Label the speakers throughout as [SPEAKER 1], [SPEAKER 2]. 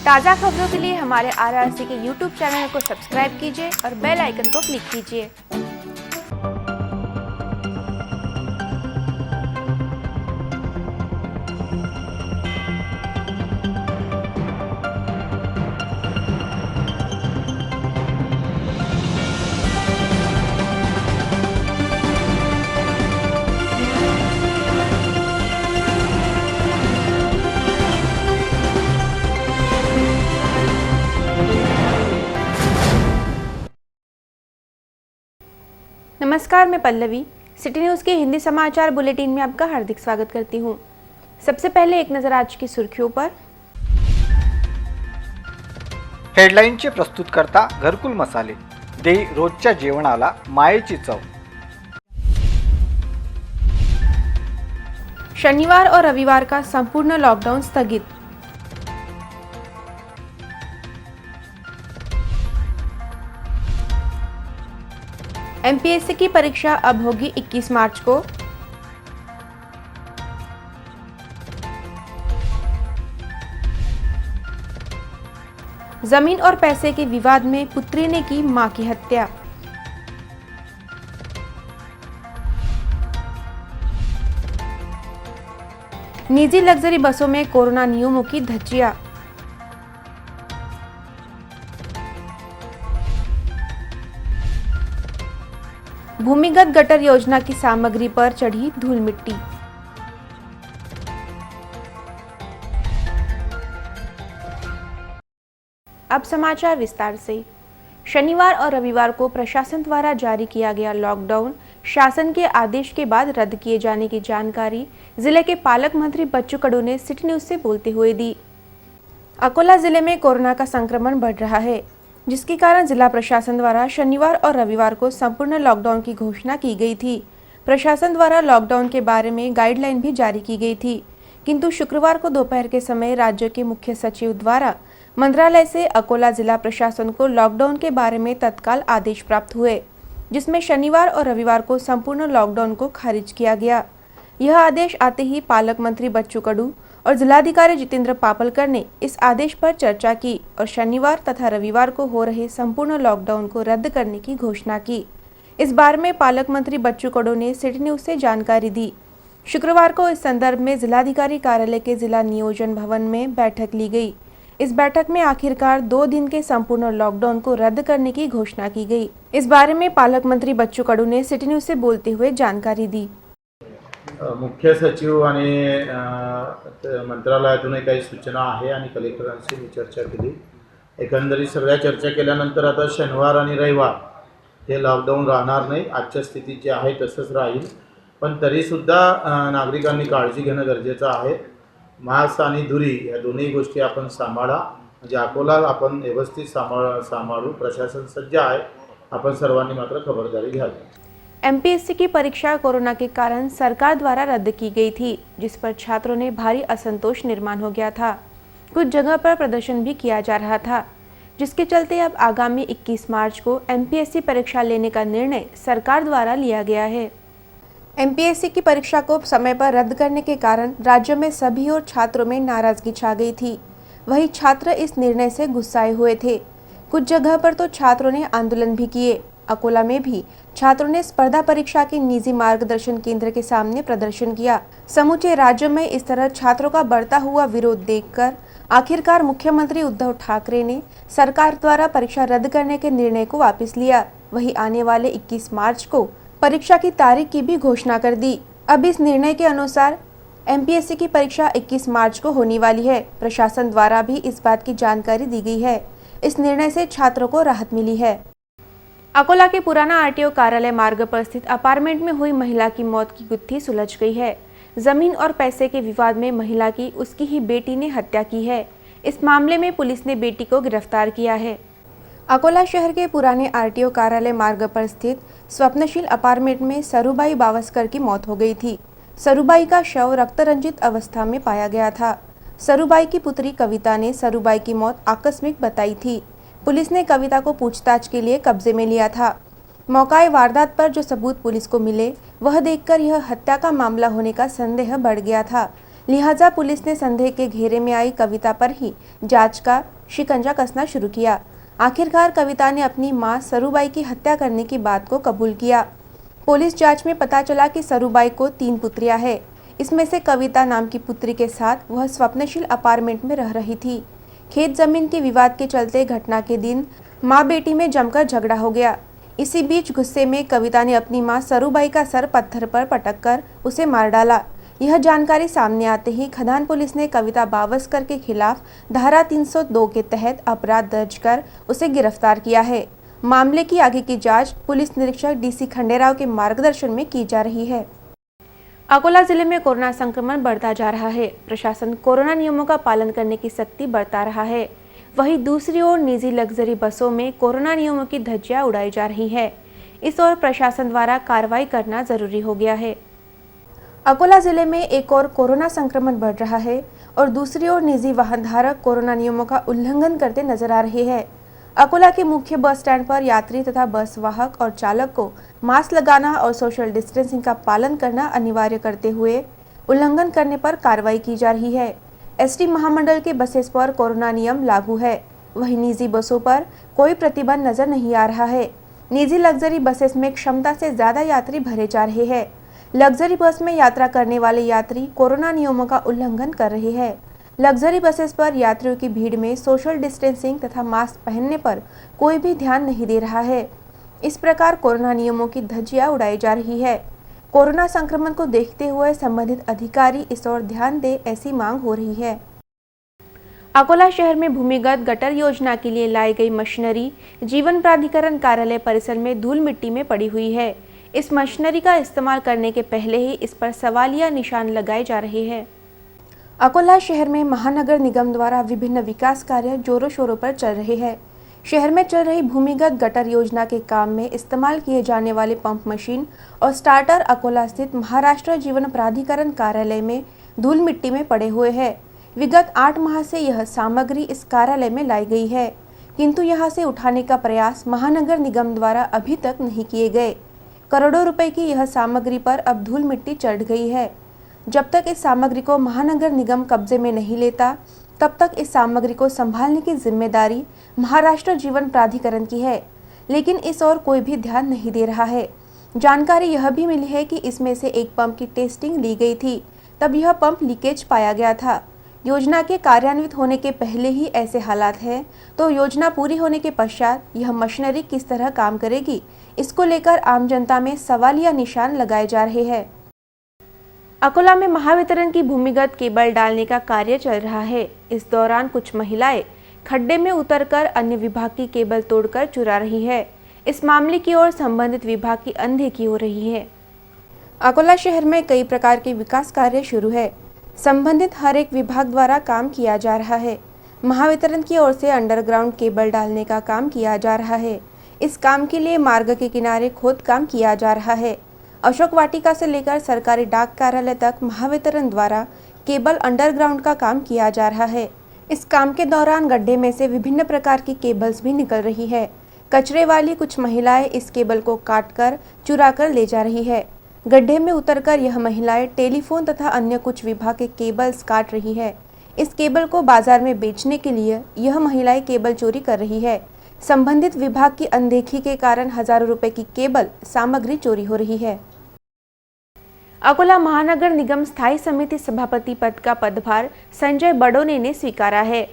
[SPEAKER 1] ताज़ा खबरों के लिए हमारे RRC के YouTube चैनल को सब्सक्राइब कीजिए और बेल आइकन को क्लिक कीजिए। नमस्कार, मैं पल्लवी सिटी न्यूज़ के हिंदी समाचार बुलेटिन में आपका हार्दिक स्वागत करती हूं। सबसे पहले एक नजर आज की सुर्खियों पर।
[SPEAKER 2] हेडलाईनचे प्रस्तुतकर्ता घरकुल मसाले देई रोजच्या जेवणाला मायेची चव।
[SPEAKER 1] शनिवार और रविवार का संपूर्ण लॉकडाउन स्थगित। MPSC की परीक्षा अब होगी 21 मार्च को। जमीन और पैसे के विवाद में पुत्री ने की मां की हत्या। निजी लग्जरी बसों में कोरोना नियमों की धज्जियां। भूमिगत गटर योजना की सामग्री पर चढ़ी धूल मिट्टी। अब समाचार विस्तार से। शनिवार और रविवार को प्रशासन द्वारा जारी किया गया लॉकडाउन शासन के आदेश के बाद रद्द किए जाने की जानकारी जिले के पालक मंत्री बच्चू कडू ने सिटी न्यूज से बोलते हुए दी। अकोला जिले में कोरोना का संक्रमण बढ़ रहा है, जिसके कारण जिला प्रशासन द्वारा शनिवार और रविवार को संपूर्ण लॉकडाउन की घोषणा की गई थी। प्रशासन द्वारा लॉकडाउन के बारे में गाइडलाइन भी जारी की गई थी, किंतु शुक्रवार को दोपहर के समय राज्य के मुख्य सचिव द्वारा मंत्रालय से अकोला जिला प्रशासन को लॉकडाउन के बारे में तत्काल आदेश प्राप्त हुए, जिसमें शनिवार और रविवार को संपूर्ण लॉकडाउन को खारिज किया गया। यह आदेश आते ही पालक मंत्री बच्चू कडू और जिलाधिकारी जितेंद्र पापलकर ने इस आदेश पर चर्चा की और शनिवार तथा रविवार को हो रहे संपूर्ण लॉकडाउन को रद्द करने की घोषणा की। इस बारे में पालक मंत्री बच्चू कडू ने सिटी न्यूज से जानकारी दी। शुक्रवार को इस संदर्भ में जिलाधिकारी कार्यालय के जिला नियोजन भवन में बैठक ली गई। इस बैठक में आखिरकार 2 दिन के संपूर्ण लॉकडाउन को रद्द करने की घोषणा की गई। इस बारे में पालक मंत्री बच्चू कडू ने सिटी न्यूज से बोलते हुए जानकारी दी।
[SPEAKER 3] मुख्य सचिव आणि मंत्रालयातूनही काही सूचना आहे आणि कलेक्टरांशी मी चर्चा केली। एकंदरीत सगळ्या चर्चा केल्यानंतर आता शनिवार आणि रविवार हे लॉकडाऊन राहणार नाही, आजच्या स्थितीत जे आहे तसंच राहील, पण तरीसुद्धा नागरिकांनी काळजी घेणं गरजेचं आहे। मास्क आणि दुरी या दोन्ही गोष्टी आपण सांभाळा, म्हणजे अकोला आपण व्यवस्थित सांभाळू। प्रशासन सज्ज आहे, आपण सर्वांनी मात्र खबरदारी घ्यावी।
[SPEAKER 1] MPSC की परीक्षा कोरोना के कारण सरकार द्वारा रद्द की गई थी, जिस पर छात्रों ने भारी असंतोष निर्माण हो गया था। कुछ जगह पर प्रदर्शन भी किया जा रहा था, जिसके चलते अब आगामी 21 मार्च को MPSC परीक्षा लेने का निर्णय सरकार द्वारा लिया गया है। MPSC की परीक्षा को समय पर रद्द करने के कारण राज्य में सभी और छात्रों में नाराजगी छा गई थी। वही छात्र इस निर्णय से गुस्साए हुए थे। कुछ जगह पर तो छात्रों ने आंदोलन भी किए। अकोला में भी छात्रों ने स्पर्धा परीक्षा के निजी मार्गदर्शन केंद्र के सामने प्रदर्शन किया। समूचे राज्य में इस तरह छात्रों का बढ़ता हुआ विरोध देखकर आखिरकार मुख्यमंत्री उद्धव ठाकरे ने सरकार द्वारा परीक्षा रद्द करने के निर्णय को वापस लिया। वही आने वाले 21 मार्च को परीक्षा की तारीख की भी घोषणा कर दी। अब इस निर्णय के अनुसार MPSC की परीक्षा 21 मार्च को होने वाली है। प्रशासन द्वारा भी इस बात की जानकारी दी गई है। इस निर्णय से छात्रों को राहत मिली है। अकोला के पुराना RTO कार्यालय मार्ग पर स्थित अपार्टमेंट में हुई महिला की मौत की गुत्थी सुलझ गई है। जमीन और पैसे के विवाद में महिला की उसकी ही बेटी ने हत्या की है। इस मामले में पुलिस ने बेटी को गिरफ्तार किया है। अकोला शहर के पुराने RTO कार्यालय मार्ग पर स्थित स्वप्नशील अपार्टमेंट में सरूबाई बावस्कर की मौत हो गई थी। सरूबाई का शव रक्तरंजित अवस्था में पाया गया था। सरूबाई की पुत्री कविता ने सरूबाई की मौत आकस्मिक बताई थी। पुलिस ने कविता को पूछताछ के लिए कब्जे में लिया था। मौकाए वारदात पर जो सबूत पुलिस को मिले, वह देखकर यह हत्या का मामला होने का संदेह बढ़ गया था। लिहाजा पुलिस ने संदेह के घेरे में आई कविता पर ही जांच का शिकंजा कसना शुरू किया। आखिरकार कविता ने अपनी मां सरूबाई की हत्या करने की बात को कबूल किया। पुलिस जांच में पता चला कि सरूबाई को 3 पुत्रियां हैं। इसमें से कविता नाम की पुत्री के साथ वह स्वप्नशील अपार्टमेंट में रह रही थी। खेत जमीन के विवाद के चलते घटना के दिन माँ बेटी में जमकर झगड़ा हो गया। इसी बीच गुस्से में कविता ने अपनी मां सरूबाई का सर पत्थर पर पटककर उसे मार डाला। यह जानकारी सामने आते ही खदान पुलिस ने कविता बावस्कर के खिलाफ धारा 302 के तहत अपराध दर्ज कर उसे गिरफ्तार किया है। मामले की आगे की जांच पुलिस निरीक्षक डीसी खंडेराव के मार्गदर्शन में की जा रही है। अकोला जिले में कोरोना संक्रमण बढ़ता जा रहा है। प्रशासन कोरोना नियमों का पालन करने की सख्ती बरता रहा है। वहीं दूसरी ओर निजी लग्जरी बसों में कोरोना नियमों की धज्जियां उड़ाई जा रही है। इस ओर प्रशासन द्वारा कार्रवाई करना जरूरी हो गया है। अकोला जिले में एक और कोरोना संक्रमण बढ़ रहा है और दूसरी ओर निजी वाहन धारक कोरोना नियमों का उल्लंघन करते नजर आ रहे हैं। अकोला के मुख्य बस स्टैंड पर यात्री तथा बस वाहक और चालक को मास्क लगाना और सोशल डिस्टेंसिंग का पालन करना अनिवार्य करते हुए उल्लंघन करने पर कार्रवाई की जा रही है। एसटी महामंडल के बसेस पर कोरोना नियम लागू है, वहीं निजी बसों पर कोई प्रतिबंध नजर नहीं आ रहा है। निजी लग्जरी बसेस में क्षमता से ज्यादा यात्री भरे जा रहे हैं। लग्जरी बस में यात्रा करने वाले यात्री कोरोना नियमों का उल्लंघन कर रहे हैं। लग्जरी बसेस पर यात्रियों की भीड़ में सोशल डिस्टेंसिंग तथा मास्क पहनने पर कोई भी ध्यान नहीं दे रहा है। इस प्रकार कोरोना नियमों की धज्जियां उड़ाई जा रही है। कोरोना संक्रमण को देखते हुए संबंधित अधिकारी इस ओर ध्यान दे, ऐसी मांग हो रही है। अकोला शहर में भूमिगत गटर योजना के लिए लाई गई मशीनरी जीवन प्राधिकरण कार्यालय परिसर में धूल मिट्टी में पड़ी हुई है। इस मशीनरी का इस्तेमाल करने के पहले ही इस पर सवालिया निशान लगाए जा रहे हैं। अकोला शहर में महानगर निगम द्वारा विभिन्न विकास कार्य जोरों शोरों पर चल रहे हैं। शहर में चल रही भूमिगत गटर योजना के काम में इस्तेमाल किए जाने वाले पंप मशीन और स्टार्टर अकोला स्थित महाराष्ट्र जीवन प्राधिकरण कार्यालय में धूल मिट्टी में पड़े हुए हैं। विगत 8 माह से यह सामग्री इस कार्यालय में लाई गई है, किंतु यहां से उठाने का प्रयास महानगर निगम द्वारा अभी तक नहीं किए गए। करोड़ों रुपए की यह सामग्री पर अब धूल मिट्टी चढ़ गई है। जब तक इस सामग्री को महानगर निगम कब्जे में नहीं लेता, तब तक इस सामग्री को संभालने की जिम्मेदारी महाराष्ट्र जीवन प्राधिकरण की है, लेकिन इस ओर कोई भी ध्यान नहीं दे रहा है। जानकारी यह भी मिली है कि इसमें से एक पंप की टेस्टिंग ली गई थी, तब यह पंप लीकेज पाया गया था। योजना के कार्यान्वित होने के पहले ही ऐसे हालात हैं, तो योजना पूरी होने के पश्चात यह मशीनरी किस तरह काम करेगी, इसको लेकर आम जनता में सवालिया निशान लगाए जा रहे हैं। अकोला में महावितरण की भूमिगत केबल डालने का कार्य चल रहा है। इस दौरान कुछ महिलाएं खड्डे में उतरकर अन्य विभाग की केबल तोड़कर चुरा रही है। इस मामले की ओर संबंधित विभाग की अनदेखी हो रही है। अकोला शहर में कई प्रकार के विकास कार्य शुरू है। संबंधित हर एक विभाग द्वारा काम किया जा रहा है। महावितरण की ओर से अंडरग्राउंड केबल डालने का काम किया जा रहा है। इस काम के लिए मार्ग के किनारे खोद काम किया जा रहा है। अशोक वाटिका से लेकर सरकारी डाक कार्यालय तक महावितरण द्वारा केबल अंडरग्राउंड का काम किया जा रहा है। इस काम के दौरान गड्ढे में से विभिन्न प्रकार की केबल्स भी निकल रही है। कचरे वाली कुछ महिलाएं इस केबल को काटकर चुरा कर ले जा रही है। गड्ढे में उतरकर यह महिलाएं टेलीफोन तथा अन्य कुछ विभाग के केबल्स काट रही है। इस केबल को बाजार में बेचने के लिए यह महिलाएं केबल चोरी कर रही है। संबंधित विभाग की अनदेखी के कारण हजारों रुपए की केबल सामग्री चोरी हो रही है। अकोला महानगर निगम स्थायी समिति सभापति पद का पदभार संजय बडोने ने स्वीकारा है।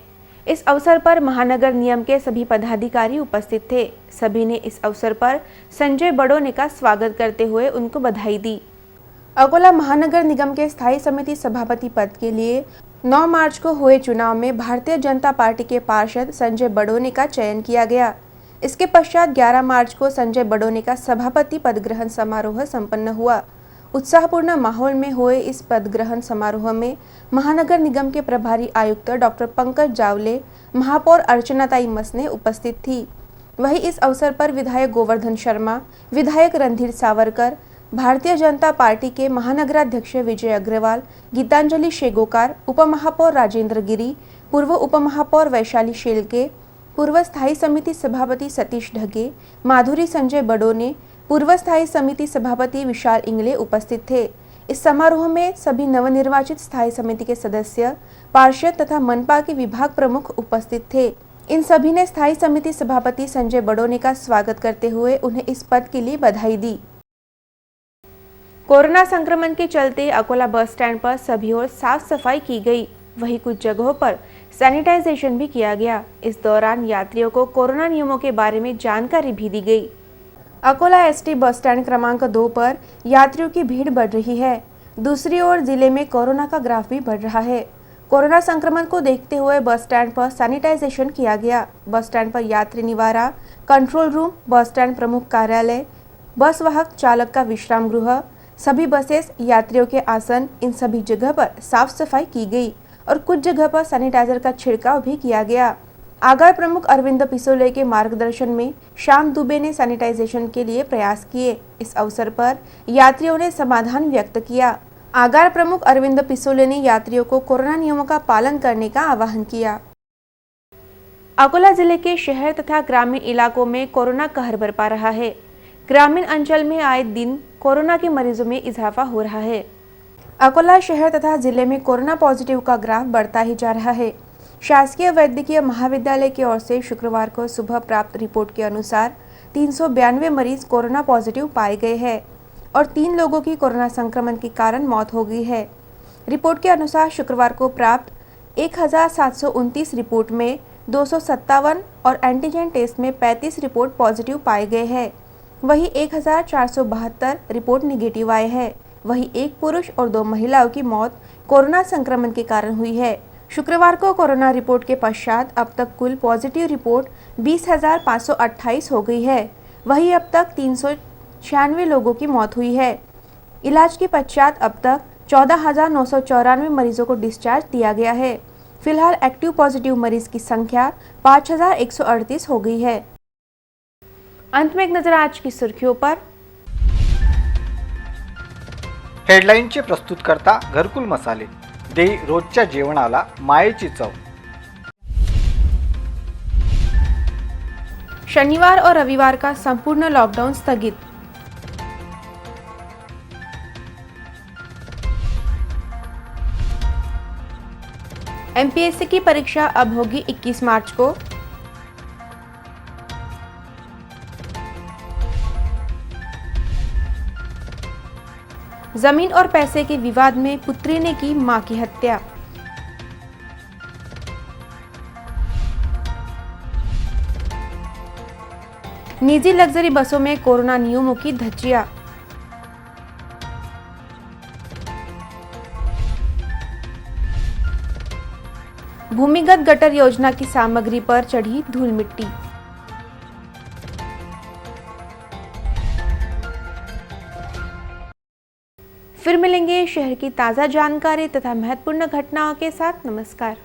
[SPEAKER 1] इस अवसर पर महानगर निगम के सभी पदाधिकारी उपस्थित थे। सभी ने इस अवसर पर संजय बडोने का स्वागत करते हुए उनको बधाई दी। अकोला महानगर निगम के स्थायी समिति सभापति पद के लिए 9 मार्च को हुए चुनाव में भारतीय जनता पार्टी के पार्षद संजय बडोने का चयन किया गया। इसके पश्चात 11 मार्च को संजय बडोने का सभापति पद ग्रहण समारोह संपन्न हुआ। उत्साहपूर्ण माहौल में हुए इस पद ग्रहण समारोह में महानगर निगम के प्रभारी आयुक्त डॉक्टर पंकज जावले, महापौर अर्चनाताई मसने उपस्थित थी। वहीं इस अवसर पर विधायक गोवर्धन शर्मा, विधायक रणधीर सावरकर, भारतीय जनता पार्टी के महानगराध्यक्ष विजय अग्रवाल, गीतांजलि शेगोकार, उपमहापौर राजेंद्र गिरी, पूर्व उपमहापौर वैशाली शेलके, पूर्व स्थायी समिति सभापति सतीश ढगे, माधुरी संजय बडोने, पूर्व स्थायी समिति सभापति विशाल इंगले उपस्थित थे। इस समारोह में सभी नवनिर्वाचित स्थायी समिति के सदस्य, पार्षद तथा मनपा के विभाग प्रमुख उपस्थित थे। इन सभी ने स्थायी समिति सभापति संजय बड़ोने का स्वागत करते हुए उन्हें इस पद के लिए बधाई दी। कोरोना संक्रमण के चलते अकोला बस स्टैंड पर सभी ओर साफ सफाई की गई, वहीं कुछ जगहों पर सैनिटाइजेशन भी किया गया। इस दौरान यात्रियों को कोरोना नियमों के बारे में जानकारी भी दी गई। अकोला एसटी बस स्टैंड क्रमांक 2 पर यात्रियों की भीड़ बढ़ रही है। दूसरी ओर जिले में कोरोना का ग्राफ भी बढ़ रहा है। कोरोना संक्रमण को देखते हुए बस स्टैंड पर सैनिटाइजेशन किया गया। बस स्टैंड पर यात्री निवारा, कंट्रोल रूम, बस स्टैंड प्रमुख कार्यालय, बस वाहक चालक का विश्राम गृह, सभी बसेस, यात्रियों के आसन, इन सभी जगह पर साफ सफाई की गई और कुछ जगह पर सैनिटाइजर का छिड़काव भी किया गया। आगार प्रमुख अरविंद पिसोले के मार्गदर्शन में श्याम दुबे ने सैनिटाइजेशन के लिए प्रयास किए। इस अवसर पर यात्रियों ने समाधान व्यक्त किया। आगार प्रमुख अरविंद पिसोले ने यात्रियों को कोरोना नियमों का पालन करने का आह्वान किया। अकोला जिले के शहर तथा ग्रामीण इलाकों में कोरोना कहर बरपा रहा है। ग्रामीण अंचल में आए दिन कोरोना के मरीजों में इजाफा हो रहा है। अकोला शहर तथा जिले में कोरोना पॉजिटिव का ग्राफ बढ़ता ही जा रहा है। शासकीय वैद्यकीय महाविद्यालय की ओर से शुक्रवार को सुबह प्राप्त रिपोर्ट के अनुसार 392 मरीज कोरोना पॉजिटिव पाए गए हैं और 3 लोगों की कोरोना संक्रमण के कारण मौत हो गई है। रिपोर्ट के अनुसार शुक्रवार को प्राप्त 1729 रिपोर्ट में 257 और एंटीजन टेस्ट में 35 रिपोर्ट पॉजिटिव पाए गए हैं। वहीं 1472 रिपोर्ट निगेटिव आए हैं। वहीं एक पुरुष और 2 महिलाओं की मौत कोरोना संक्रमण के कारण हुई है। शुक्रवार को कोरोना रिपोर्ट के पश्चात अब तक कुल पॉजिटिव रिपोर्ट 20,528 हो गई है। वहीं अब तक 396 लोगों की मौत हुई है। इलाज के पश्चात अब तक 14,994 मरीजों को डिस्चार्ज दिया गया है। फिलहाल एक्टिव पॉजिटिव मरीज की संख्या 5,138 हो गई है। अंत में एक नजर आज की सुर्खियों पर।
[SPEAKER 2] हेडलाईनचे प्रस्तुतकर्ता घरकुल मसाले, देई रोजच्या जेवणाला मायेची चव।
[SPEAKER 1] शनिवार और रविवार का संपूर्ण लॉकडाउन स्थगित। एमपीएससी की परीक्षा अब होगी 21 मार्च को। जमीन और पैसे के विवाद में पुत्री ने की मां की हत्या। निजी लग्जरी बसों में कोरोना नियमों की धज्जियां। भूमिगत गटर योजना की सामग्री पर चढ़ी धूल मिट्टी। फिर मिलेंगे शहर की ताज़ा जानकारी तथा महत्वपूर्ण घटनाओं के साथ। नमस्कार।